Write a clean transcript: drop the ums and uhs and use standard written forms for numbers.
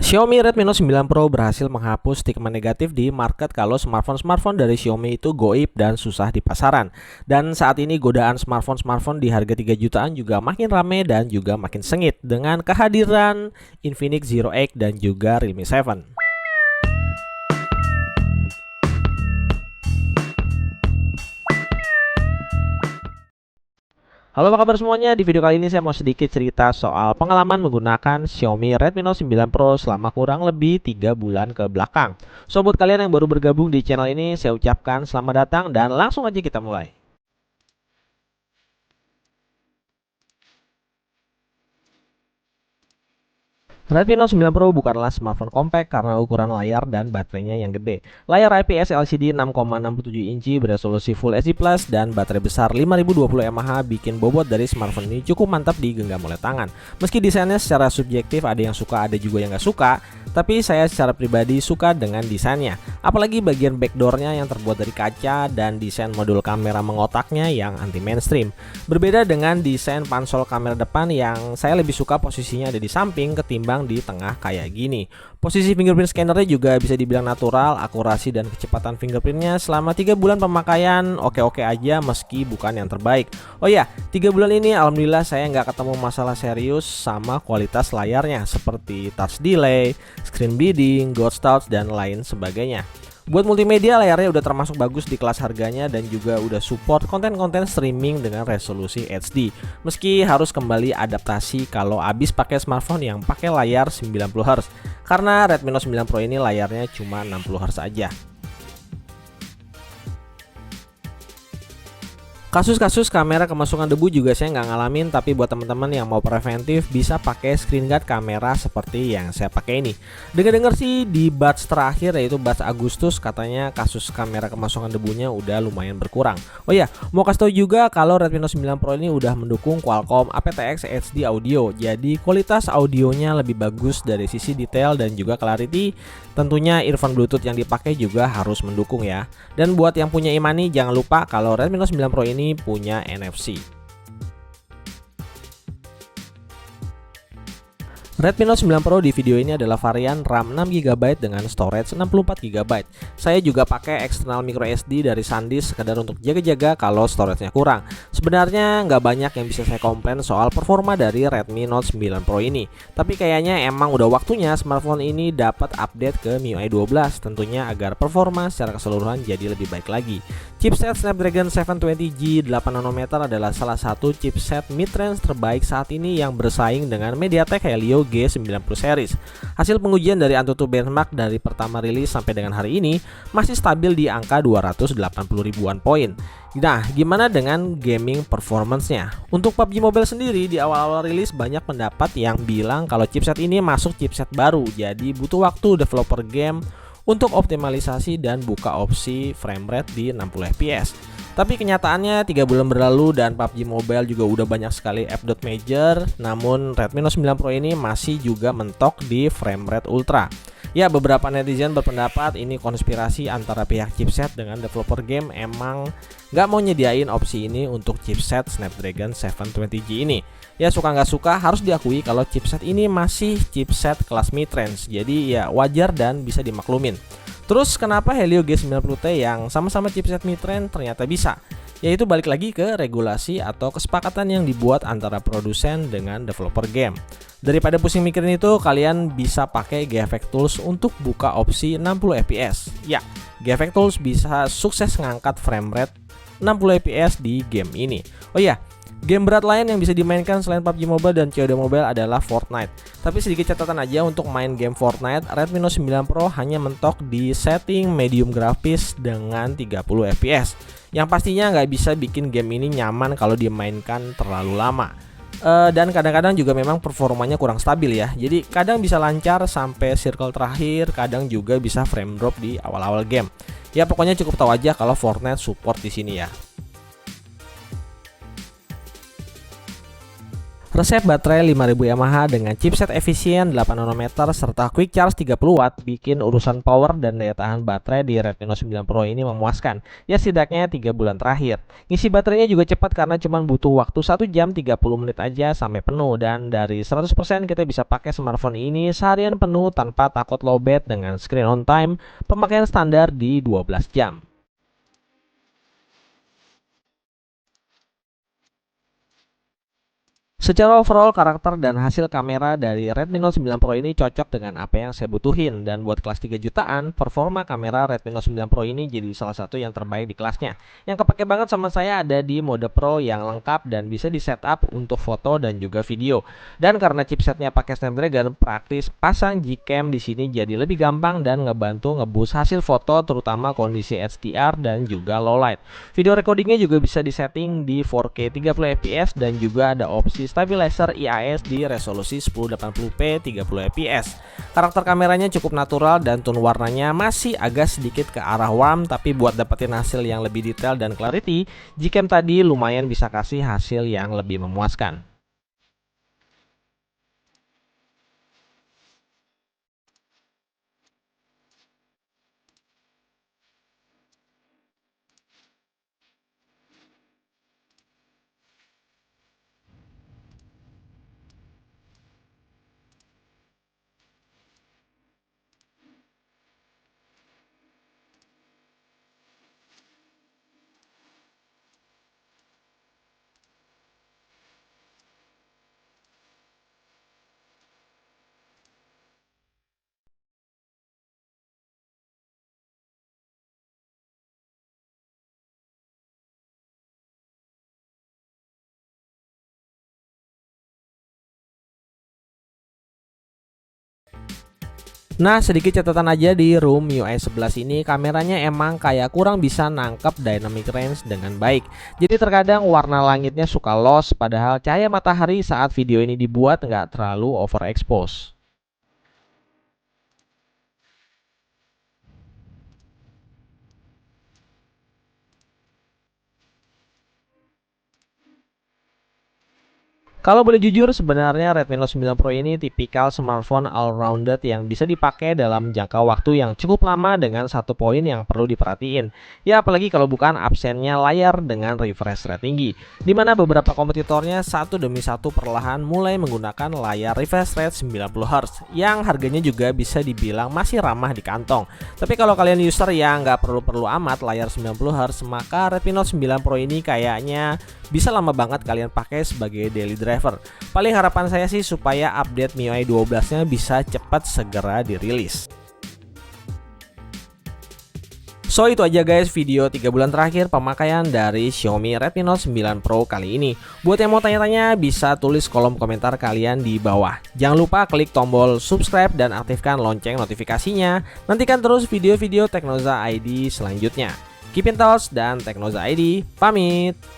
Xiaomi Redmi Note 9 Pro berhasil menghapus stigma negatif di market kalau smartphone dari Xiaomi itu goib dan susah di pasaran. Dan saat ini godaan smartphone di harga 3 jutaan juga makin rame dan juga makin sengit dengan kehadiran Infinix Zero X dan juga Realme 7. Halo, apa kabar semuanya? Di video kali ini saya mau sedikit cerita soal pengalaman menggunakan Xiaomi Redmi Note 9 Pro selama kurang lebih 3 bulan ke belakang. So, buat kalian yang baru bergabung di channel ini, saya ucapkan selamat datang dan langsung aja kita mulai. Redmi Note 9 Pro bukanlah smartphone compact karena ukuran layar dan baterainya yang gede. Layar IPS LCD 6,67 inci beresolusi Full HD Plus dan baterai besar 5020 mAh bikin bobot dari smartphone ini cukup mantap digenggam oleh tangan. Meski desainnya secara subjektif ada yang suka ada juga yang gak suka, tapi saya secara pribadi suka dengan desainnya. Apalagi bagian backdoornya yang terbuat dari kaca dan desain modul kamera mengotaknya yang anti mainstream. Berbeda dengan desain pansel kamera depan yang saya lebih suka posisinya ada di samping ketimbang di tengah kayak gini. Posisi fingerprint scannernya juga bisa dibilang natural, akurasi dan kecepatan fingerprintnya selama 3 bulan pemakaian oke-oke aja meski bukan yang terbaik. Oh ya, 3 bulan ini alhamdulillah saya nggak ketemu masalah serius sama kualitas layarnya seperti touch delay, screen bleeding, ghost touch dan lain sebagainya. Buat multimedia layarnya udah termasuk bagus di kelas harganya dan juga udah support konten-konten streaming dengan resolusi HD. Meski harus kembali adaptasi kalau habis pakai smartphone yang pakai layar 90Hz. Karena Redmi Note 9 Pro ini layarnya cuma 60Hz aja. Kasus-kasus kamera kemasukan debu juga saya nggak ngalamin, tapi buat teman-teman yang mau preventif bisa pakai screen guard kamera seperti yang saya pakai ini. Dengar-dengar sih di batch terakhir yaitu batch Agustus katanya kasus kamera kemasukan debunya udah lumayan berkurang. Oh ya, mau kasih tahu juga kalau Redmi Note 9 Pro ini udah mendukung Qualcomm aptX HD Audio. Jadi kualitas audionya lebih bagus dari sisi detail dan juga clarity. Tentunya earphone Bluetooth yang dipakai juga harus mendukung ya. Dan buat yang punya e-money jangan lupa kalau Redmi Note 9 Pro ini punya NFC. Redmi Note 9 Pro di video ini adalah varian RAM 6GB dengan storage 64GB. Saya juga pakai eksternal microSD dari SanDisk sekedar untuk jaga-jaga kalau storage-nya kurang. Sebenarnya nggak banyak yang bisa saya komplain soal performa dari Redmi Note 9 Pro ini. Tapi kayaknya emang udah waktunya smartphone ini dapat update ke MIUI 12 tentunya agar performa secara keseluruhan jadi lebih baik lagi. Chipset Snapdragon 720G 8nm adalah salah satu chipset mid-range terbaik saat ini yang bersaing dengan MediaTek Helio G90 series. Hasil pengujian dari AnTuTu benchmark dari pertama rilis sampai dengan hari ini masih stabil di angka 280 ribuan poin. Nah, gimana dengan gaming performance-nya? Untuk PUBG Mobile sendiri di awal-awal rilis banyak pendapat yang bilang kalau chipset ini masuk chipset baru, jadi butuh waktu developer game untuk optimalisasi dan buka opsi frame rate di 60 fps. Tapi kenyataannya 3 bulan berlalu dan PUBG Mobile juga udah banyak sekali update major, namun Redmi Note 9 Pro ini masih juga mentok di frame rate ultra. Ya, beberapa netizen berpendapat ini konspirasi antara pihak chipset dengan developer game emang nggak mau nyediain opsi ini untuk chipset Snapdragon 720G ini. Ya, suka nggak suka harus diakui kalau chipset ini masih chipset kelas mid-range, jadi ya wajar dan bisa dimaklumin. Terus kenapa Helio G90T yang sama-sama chipset mid-range ternyata bisa? Yaitu balik lagi ke regulasi atau kesepakatan yang dibuat antara produsen dengan developer game. Daripada pusing mikirin itu, kalian bisa pakai GFX Tools untuk buka opsi 60 fps. Ya, GFX Tools bisa sukses ngangkat frame rate 60 fps di game ini. Oh ya, game berat lain yang bisa dimainkan selain PUBG Mobile dan COD Mobile adalah Fortnite. Tapi sedikit catatan aja untuk main game Fortnite, Redmi Note 9 Pro hanya mentok di setting medium grafis dengan 30 fps. Yang pastinya nggak bisa bikin game ini nyaman kalau dimainkan terlalu lama. Dan kadang-kadang juga memang performanya kurang stabil ya. Jadi kadang bisa lancar sampai circle terakhir, kadang juga bisa frame drop di awal-awal game. Ya pokoknya cukup tahu aja kalau Fortnite support di sini ya. Resep baterai 5000 mAh dengan chipset efisien 8 nanometer serta quick charge 30 watt bikin urusan power dan daya tahan baterai di Redmi Note 9 Pro ini memuaskan. Ya setidaknya 3 bulan terakhir. Ngisi baterainya juga cepat karena cuma butuh waktu 1 jam 30 menit aja sampai penuh, dan dari 100% kita bisa pakai smartphone ini seharian penuh tanpa takut lowbat dengan screen on time pemakaian standar di 12 jam. Secara overall, karakter dan hasil kamera dari Redmi Note 9 Pro ini cocok dengan apa yang saya butuhin, dan buat kelas 3 jutaan, performa kamera Redmi Note 9 Pro ini jadi salah satu yang terbaik di kelasnya. Yang kepake banget sama saya ada di mode Pro yang lengkap dan bisa di setup untuk foto dan juga video. Dan karena chipsetnya pakai Snapdragon, praktis pasang Gcam di sini jadi lebih gampang dan ngebantu ngeboost hasil foto terutama kondisi HDR dan juga low light. Video recordingnya juga bisa disetting di 4K 30fps dan juga ada opsi stabilizer IIS di resolusi 1080p 30fps. Karakter kameranya cukup natural dan tone warnanya masih agak sedikit ke arah warm, tapi buat dapetin hasil yang lebih detail dan clarity, Gcam tadi lumayan bisa kasih hasil yang lebih memuaskan. Nah, sedikit catatan aja di Room UI 11 ini, kameranya emang kayak kurang bisa nangkep dynamic range dengan baik. Jadi terkadang warna langitnya suka lost, padahal cahaya matahari saat video ini dibuat nggak terlalu overexpose. Kalau boleh jujur, sebenarnya Redmi Note 9 Pro ini tipikal smartphone all-rounded yang bisa dipakai dalam jangka waktu yang cukup lama dengan satu poin yang perlu diperhatiin. Ya apalagi kalau bukan absennya layar dengan refresh rate tinggi, di mana beberapa kompetitornya satu demi satu perlahan mulai menggunakan layar refresh rate 90Hz yang harganya juga bisa dibilang masih ramah di kantong. Tapi kalau kalian user yang nggak perlu-perlu amat layar 90Hz, maka Redmi Note 9 Pro ini kayaknya bisa lama banget kalian pakai sebagai daily driver. Paling harapan saya sih supaya update MIUI 12-nya bisa cepat segera dirilis. So itu aja guys video 3 bulan terakhir pemakaian dari Xiaomi Redmi Note 9 Pro kali ini. Buat yang mau tanya-tanya bisa tulis kolom komentar kalian di bawah. Jangan lupa klik tombol subscribe dan aktifkan lonceng notifikasinya. Nantikan terus video-video Teknoza ID selanjutnya. Keep in touch dan Teknoza ID pamit.